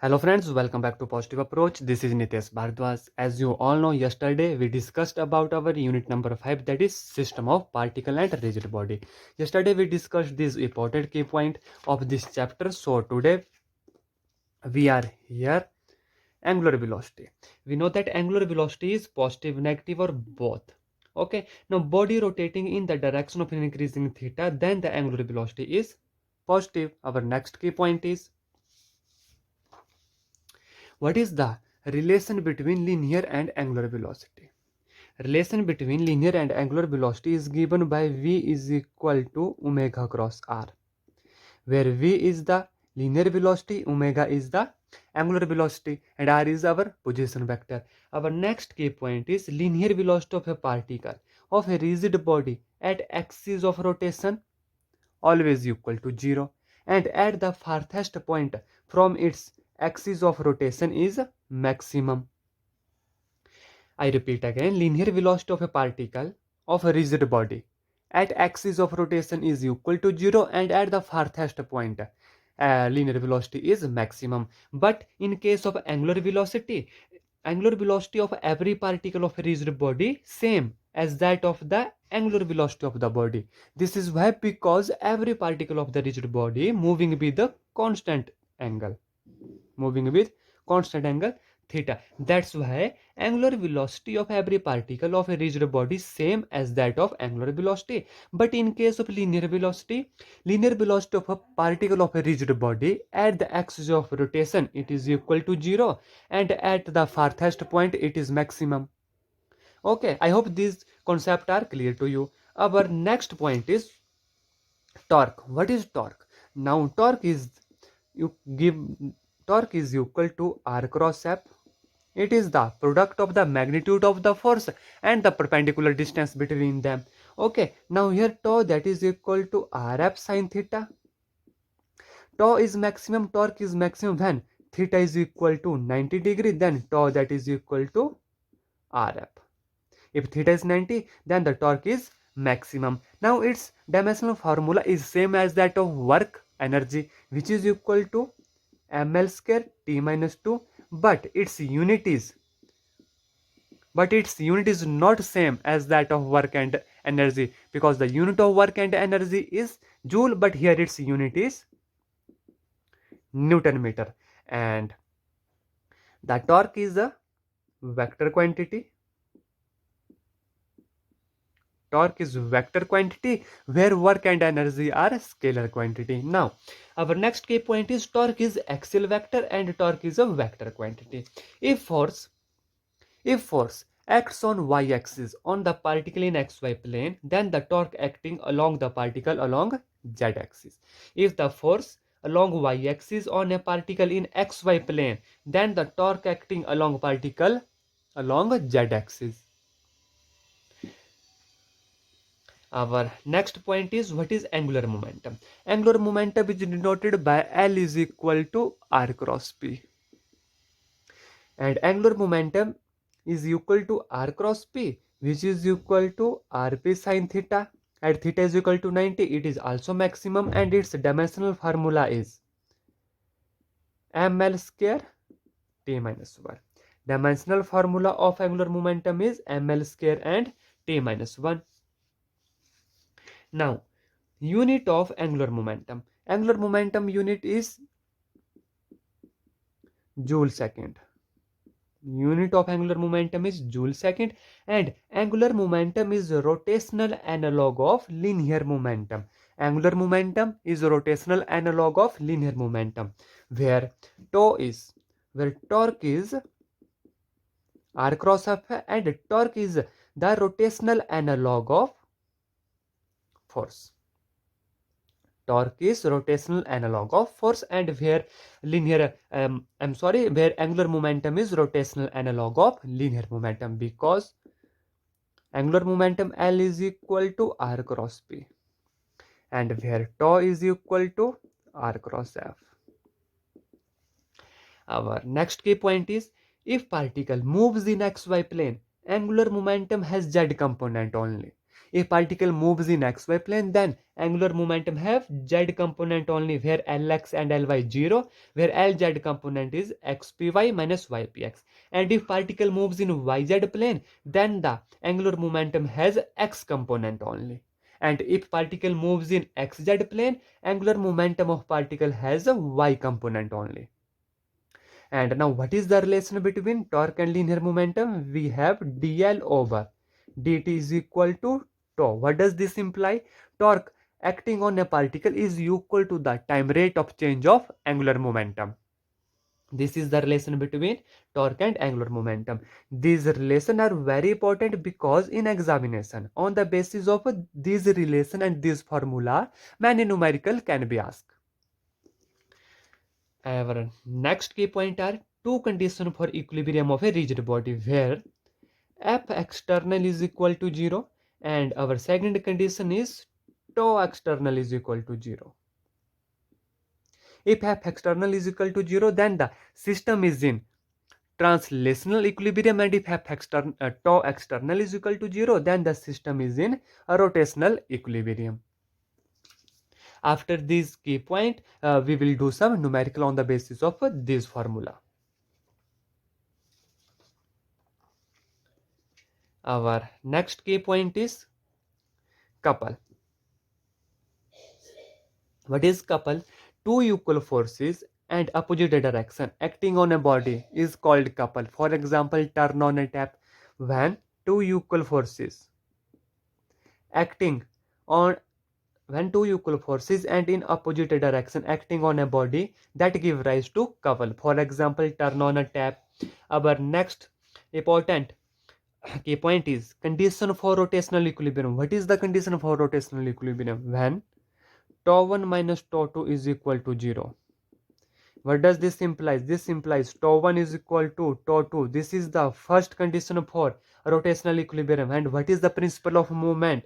Hello friends, welcome back to Positive Approach. This is Nitesh Bhardwaj. As you all know, yesterday we discussed about our unit number 5, that is system of particle and rigid body. Yesterday we discussed this important key point of this chapter. So today we are here, angular velocity. We know that angular velocity is positive, negative or both. Okay, now body rotating in the direction of increasing theta, then the angular velocity is positive. Our next key point is, what is the relation between linear and angular velocity? Relation between linear and angular velocity is given by v is equal to omega cross r, where v is the linear velocity, omega is the angular velocity, and r is our position vector. Our next key point is linear velocity of a particle of a rigid body at axis of rotation always equal to 0, and at the farthest point from its axis of rotation is maximum. I repeat again, linear velocity of a particle of a rigid body at axis of rotation is equal to 0, and at the farthest point linear velocity is maximum. But in case of angular velocity of every particle of a rigid body same as that of the angular velocity of the body. This is why, because every particle of the rigid body moving with the moving with constant angle theta. That's why angular velocity of every particle of a rigid body is same as that of angular velocity. But in case of linear velocity of a particle of a rigid body at the axis of rotation, it is equal to 0, and at the farthest point it is maximum. Okay, I hope these concepts are clear to you. Our next point is torque. What is torque? Now you give torque is equal to r cross f. It is the product of the magnitude of the force and the perpendicular distance between them. Okay, now here tau, that is equal to rf sin theta. Tau is maximum, torque is maximum when theta is equal to 90 degree, then tau, that is equal to rf. If theta is 90, then the torque is maximum. Now its dimensional formula is same as that of work energy, which is equal to ml square t minus 2, but its unit is not same as that of work and energy, because the unit of work and energy is joule, but here its unit is Newton meter, and the torque is a vector quantity. Torque is vector quantity where work and energy are scalar quantity. Now, our next key point is torque is axial vector and torque is a vector quantity. If force acts on y-axis on the particle in xy plane, then the torque acting along the particle along z-axis. If the force along y-axis on a particle in xy plane, then the torque acting along particle along z-axis. Our next point is, what is angular momentum? Angular momentum is denoted by L is equal to R cross P. And angular momentum is equal to R cross P, which is equal to Rp sin theta. At theta is equal to 90, it is also maximum, and its dimensional formula is ml square t minus 1. Dimensional formula of angular momentum is ml square and t minus 1. Now, unit of angular momentum. Angular momentum unit is joule second. Unit of angular momentum is joule second, and angular momentum is rotational analog of linear momentum. Angular momentum is rotational analog of linear momentum, where torque is r cross f, and torque is the rotational analog of force. Torque is rotational analog of force, and where where angular momentum is rotational analog of linear momentum, because angular momentum L is equal to R cross P, and where tau is equal to R cross F. Our next key point is, if particle moves in xy plane, angular momentum has z component only. If particle moves in xy plane, then angular momentum have z component only, where Lx and Ly 0, where Lz component is xpy minus ypx. And if particle moves in yz plane, then the angular momentum has x component only. And if particle moves in xz plane, angular momentum of particle has a y component only. And now what is the relation between torque and linear momentum? We have dl over dt is equal to tau. What does this imply? Torque acting on a particle is equal to the time rate of change of angular momentum. This is the relation between torque and angular momentum. These relations are very important because in examination, on the basis of these relation and this formula, many numerical can be asked. Our next key point are two conditions for equilibrium of a rigid body, where F external is equal to 0 and our second condition is tau external is equal to 0. If F external is equal to 0, then the system is in translational equilibrium, and if tau external is equal to 0, then the system is in a rotational equilibrium. After this key point, we will do some numerical on the basis of this formula. Our next key point is couple. What is couple? Two equal forces and opposite direction acting on a body is called couple. For example, turn on a tap. When two equal forces acting on when two equal forces and in opposite direction acting on a body, that give rise to couple. For example, turn on a tap. Our next important key point is condition for rotational equilibrium. What is the condition for rotational equilibrium? When tau 1 minus tau 2 is equal to 0. What does this imply? This implies tau 1 is equal to tau 2. This is the first condition for rotational equilibrium. And what is the principle of movement?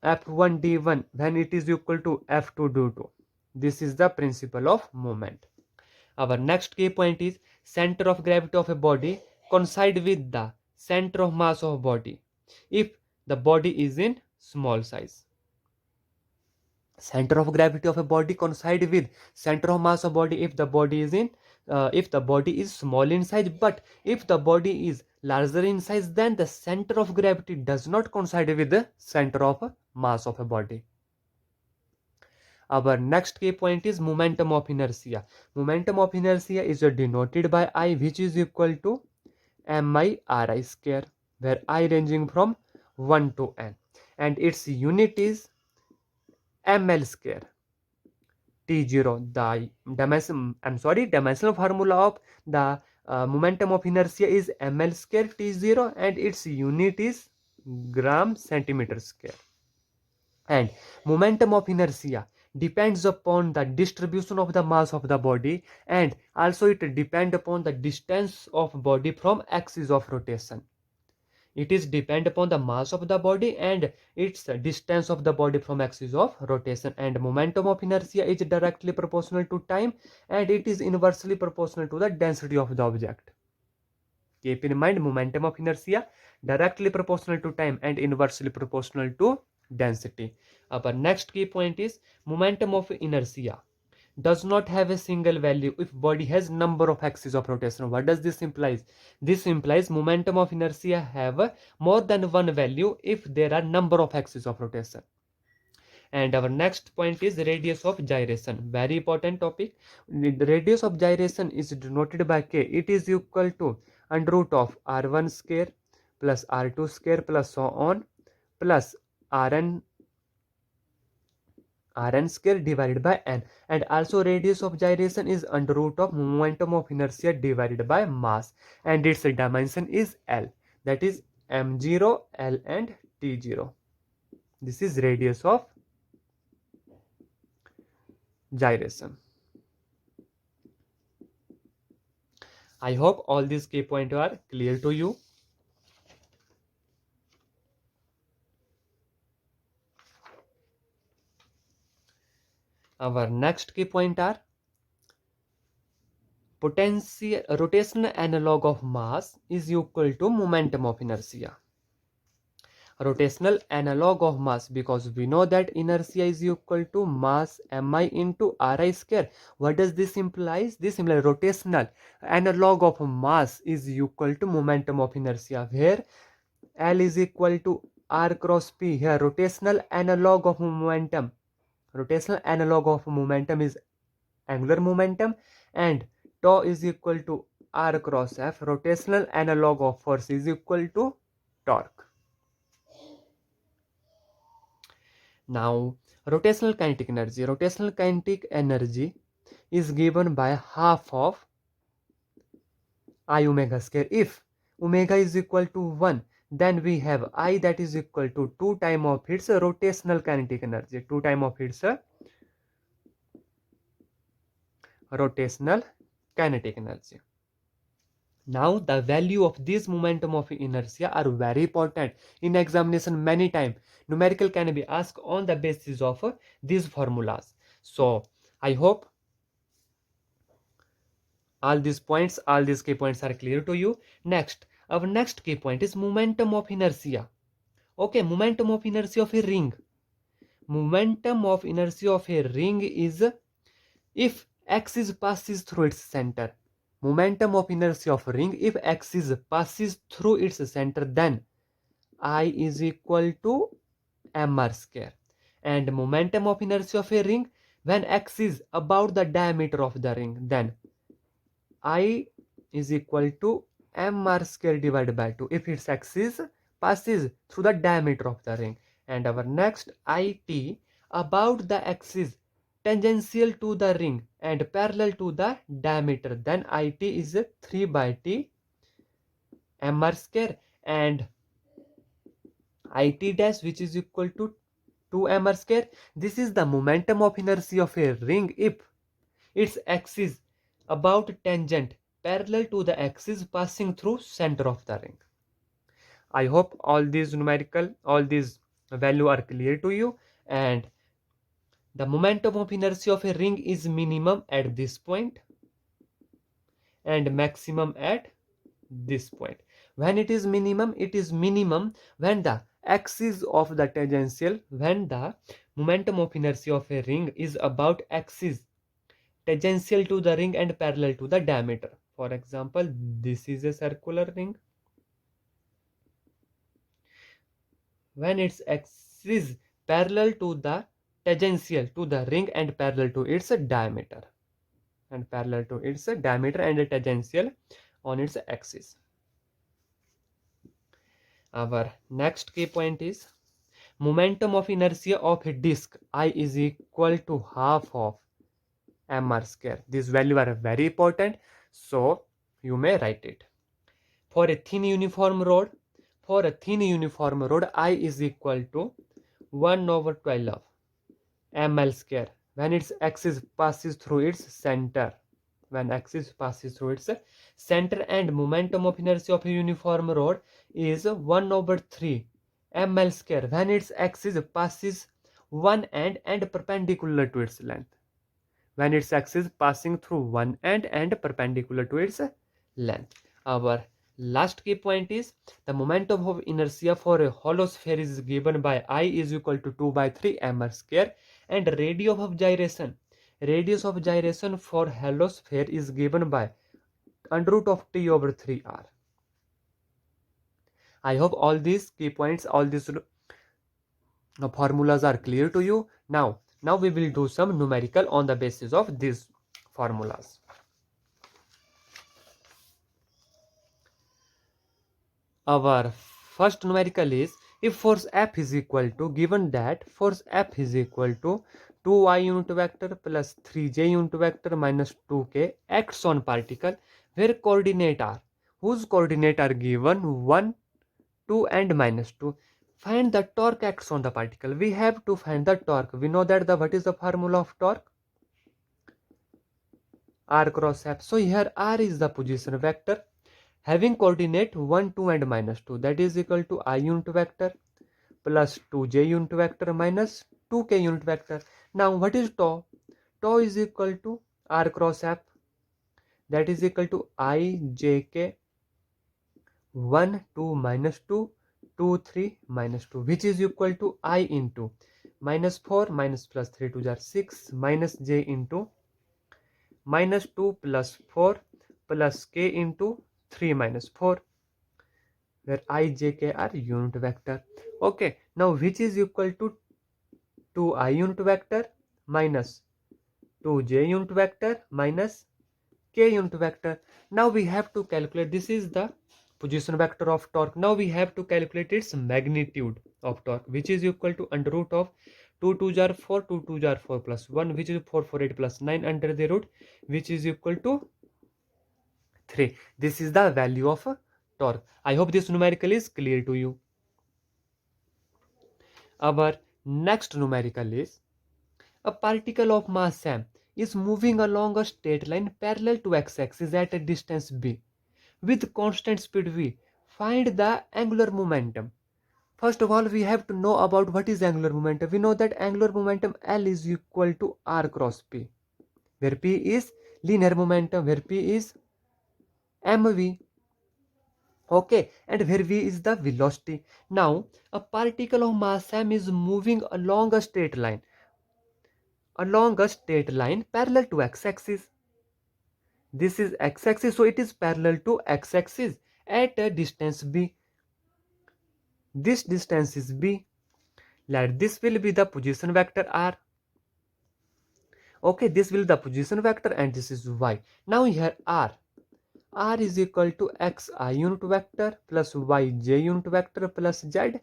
F1 d1 when it is equal to F2 d2. This is the principle of movement. Our next key point is center of gravity of a body coincide with the center of mass of body if the body is in small size. Center of gravity of a body coincide with center of mass of body if the body is in if the body is small in size, but if the body is larger in size, then the center of gravity does not coincide with the center of mass of a body. Our next key point is momentum of inertia. Momentum of inertia is denoted by I, which is equal to mi ri square, where I ranging from 1 to n, and its unit is ml square. T0, the dimensional formula of the momentum of inertia is ml square T0, and its unit is gram centimeter square. And momentum of inertia depends upon the distribution of the mass of the body, and also it depends upon the distance of body from axis of rotation. It is depend upon the mass of the body and its distance of the body from axis of rotation. And momentum of inertia is directly proportional to time, and it is inversely proportional to the density of the object. Keep in mind, momentum of inertia directly proportional to time and inversely proportional to density. Our next key point is momentum of inertia does not have a single value if body has number of axes of rotation. What does this implies? This implies momentum of inertia have more than one value if there are number of axes of rotation. And our next point is radius of gyration. Very important topic. The radius of gyration is denoted by k. It is equal to under root of r1 square plus r2 square plus so on plus rn square divided by n, and also radius of gyration is under root of momentum of inertia divided by mass, and its dimension is L, that is m0, L and t0. This is radius of gyration. I hope all these key points are clear to you. Our next key point are potential rotational analog of mass is equal to momentum of inertia. rotational analog of mass, because we know that inertia is equal to mass mi into ri square. What does this implies? This implies rotational analog of mass is equal to momentum of inertia, where L is equal to r cross p. Here rotational analog of momentum, rotational analog of momentum is angular momentum, and tau is equal to r cross f. Rotational analog of force is equal to torque. Now, rotational kinetic energy is given by half of I omega square. If omega is equal to 1, then we have I that is equal to 2 times of its rotational kinetic energy, 2 times of its rotational kinetic energy. Now, the value of this momentum of inertia are very important in examination many times. Numerical can be asked on the basis of these formulas. So, I hope all these key points are clear to you. Next, our next key point is momentum of inertia. Okay, momentum of inertia of a ring. Momentum of inertia of a ring is if axis passes through its center. Momentum of inertia of a ring, if axis passes through its center, then I is equal to mr square. And momentum of inertia of a ring, when x is about the diameter of the ring, then I is equal to mr square divided by 2 if its axis passes through the diameter of the ring. And our next it about the axis tangential to the ring and parallel to the diameter, then it is 3 by t mr square, and it dash which is equal to 2 mr square. This is the momentum of inertia of a ring if its axis about tangent parallel to the axis passing through center of the ring. I hope all these value are clear to you, and the momentum of inertia of a ring is minimum at this point and maximum at this point. When it is minimum when the axis of the tangential, when the momentum of inertia of a ring is about axis tangential to the ring and parallel to the diameter. For example, this is a circular ring. When its axis parallel to the tangential to the ring and parallel to its diameter, and tangential on its axis. Our next key point is momentum of inertia of a disk I is equal to half of mr square. These values are very important, so you may write it. For a thin uniform rod, I is equal to 1 over 12 ml square when its axis passes through its center. And momentum of inertia of a uniform rod is 1 over 3 ml square when its axis passes one end and perpendicular to its length. When its axis passing through one end and perpendicular to its length. Our last key point is the momentum of inertia for a hollow sphere is given by I is equal to 2 by 3 mr square, and radius of gyration for hollow sphere is given by under root of t over 3r. I hope all these key points, all these formulas are clear to you. Now we will do some numerical on the basis of these formulas. Our first numerical is if force F is equal to, given that force F is equal to 2y unit vector plus 3j unit vector minus 2k acts on particle where coordinate are, whose coordinate are given 1, 2 and minus 2. Find the torque acts on the particle. We have to find the torque. We know that what is the formula of torque? R cross F. So here R is the position vector having coordinate 1, 2 and minus 2, that is equal to I unit vector plus 2j unit vector minus 2k unit vector. Now what is tau? Tau is equal to R cross F, that is equal to I jk 1, 2 minus 2 2 3 minus 2, which is equal to I into minus 4 minus plus 3 to 6 minus j into minus 2 plus 4 plus k into 3 minus 4, where I, j, k are unit vector. Okay, now which is equal to 2i unit vector minus 2j unit vector minus k unit vector. Now we have to calculate, this is the position vector of torque. Now we have to calculate its magnitude of torque, which is equal to under root of 2 2 are 4, 2 2 are 4 plus 1, which is 4 4 8 plus 9 under the root, which is equal to 3. This is the value of torque. I hope this numerical is clear to you. Our next numerical is, a particle of mass m is moving along a straight line parallel to x-axis at a distance b with constant speed v. Find the angular momentum. First of all, we have to know about what is angular momentum. We know that angular momentum L is equal to R cross P, where P is linear momentum, where P is mv. Okay, and where v is the velocity. Now, a particle of mass m is moving along a straight line parallel to x-axis. This is x-axis, so it is parallel to x-axis at a distance b. This distance is b. Let this will be the position vector r. Okay, this will be the position vector and this is y. Now here r is equal to xi unit vector plus yj unit vector plus z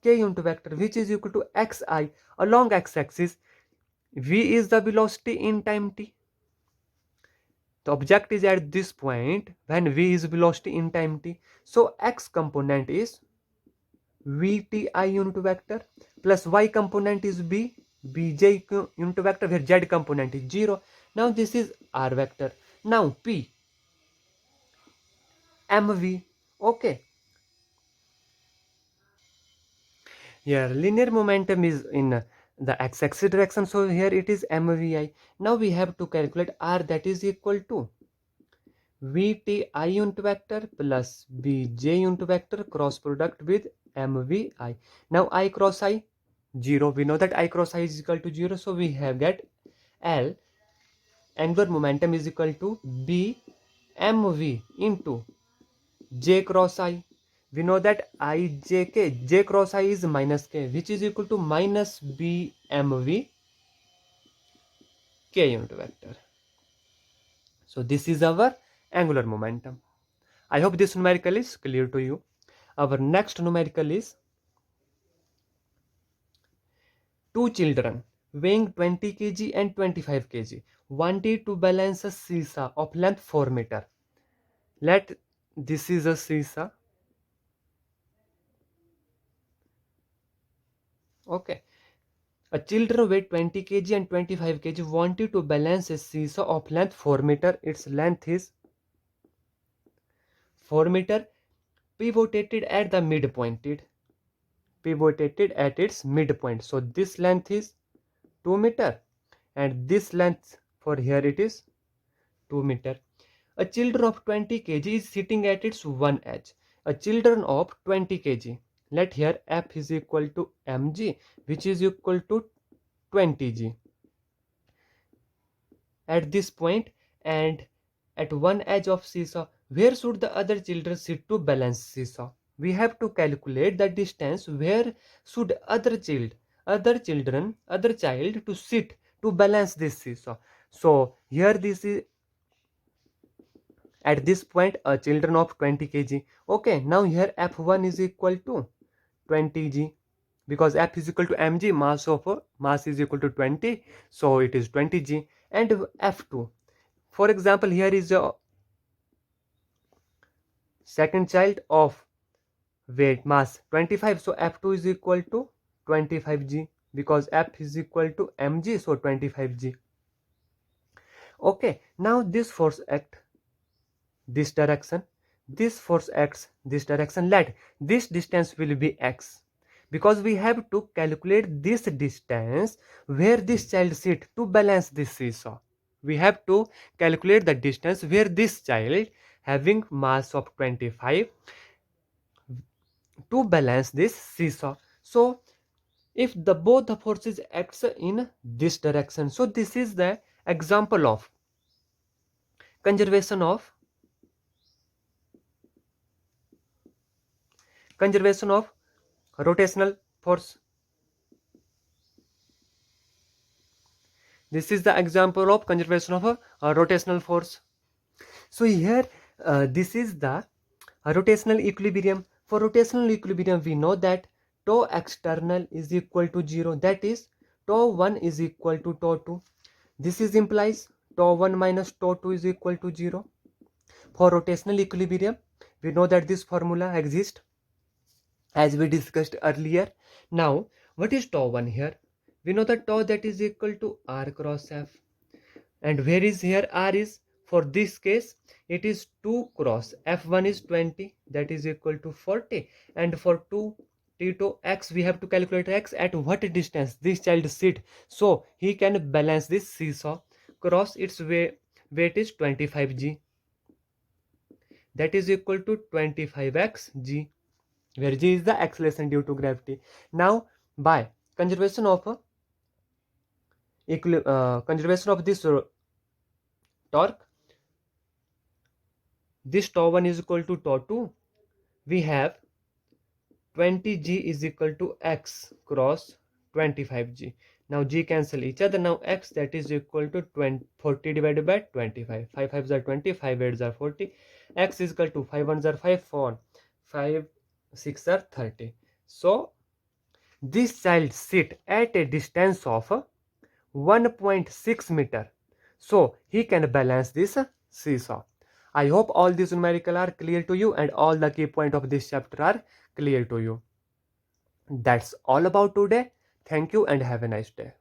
k unit vector, which is equal to xi along x-axis. V is the velocity in time t. The object is at this point when v is velocity in time t. So x component is vti unit vector plus y component is bj unit vector, where z component is 0. Now this is r vector. Now p mv. Okay, here linear momentum is in the x-axis direction, so here it is mvi. Now we have to calculate r, that is equal to vti unit vector plus bj unit vector cross product with mvi. Now I cross I 0. We know that I cross I is equal to 0, so we have get L angular momentum is equal to b mv into j cross I. We know that j cross I is minus k, which is equal to minus b mv k unit vector. So this is our angular momentum. I hope this numerical is clear to you. Our next numerical is, two children weighing 20 kg and 25 kg wanted to balance a seesaw of length 4 meter. Let this is a seesaw. Okay. A children weight 20 kg and 25 kg wanted to balance a seesaw of length 4 meter. Its length is 4 meter, pivoted at the midpoint. Pivoted at its midpoint. So this length is 2 meter and this length for here it is 2 meter. A children of 20 kg is sitting at its one edge. A children of 20 kg. Let here F is equal to mg, which is equal to 20g at this point and at one edge of seesaw. Where should the other children sit to balance seesaw? We have to calculate the distance where should other child to sit to balance this seesaw. So here this is at this point a children of 20 kg. Okay, now here F1 is equal to 20g, because F is equal to mg, mass is equal to 20, so it is 20g. And F2, for example, here is a second child of weight mass 25, so F2 is equal to 25g, because F is equal to mg, so 25g. Okay, now this force act this direction, this force acts this direction. Let this distance will be x, because we have to calculate this distance where this child sit to balance this seesaw. We have to calculate the distance where this child having mass of 25 to balance this seesaw. So if the both the forces acts in this direction, so this is the example of conservation of conservation of rotational force. This is the example of conservation of a rotational force. So here this is the rotational equilibrium. For rotational equilibrium we know that tau external is equal to 0, that is tau 1 is equal to tau 2. This is implies tau 1 minus tau 2 is equal to 0. For rotational equilibrium we know that this formula exists as we discussed earlier. Now what is tau 1 here? We know that tau that is equal to r cross f, and where is here r is, for this case it is 2 cross f1 is 20, that is equal to 40, and for 2 t2 x we have to calculate x at what distance this child sit, so he can balance this seesaw cross its weight is 25g, that is equal to 25x g, where g is the acceleration due to gravity. Now by conservation of conservation of this torque, this tau 1 is equal to tau 2, we have 20g is equal to x cross 25g. Now g cancel each other. Now x that is equal to 40 divided by 25. 5 5s are 20, 5 8s are 40. X is equal to 5 1s are 5, 4, 5 6 are 30. So this child sit at a distance of 1.6 meter. So he can balance this seesaw. I hope all these numerical are clear to you and all the key point of this chapter are clear to you. That's all about today. Thank you and have a nice day.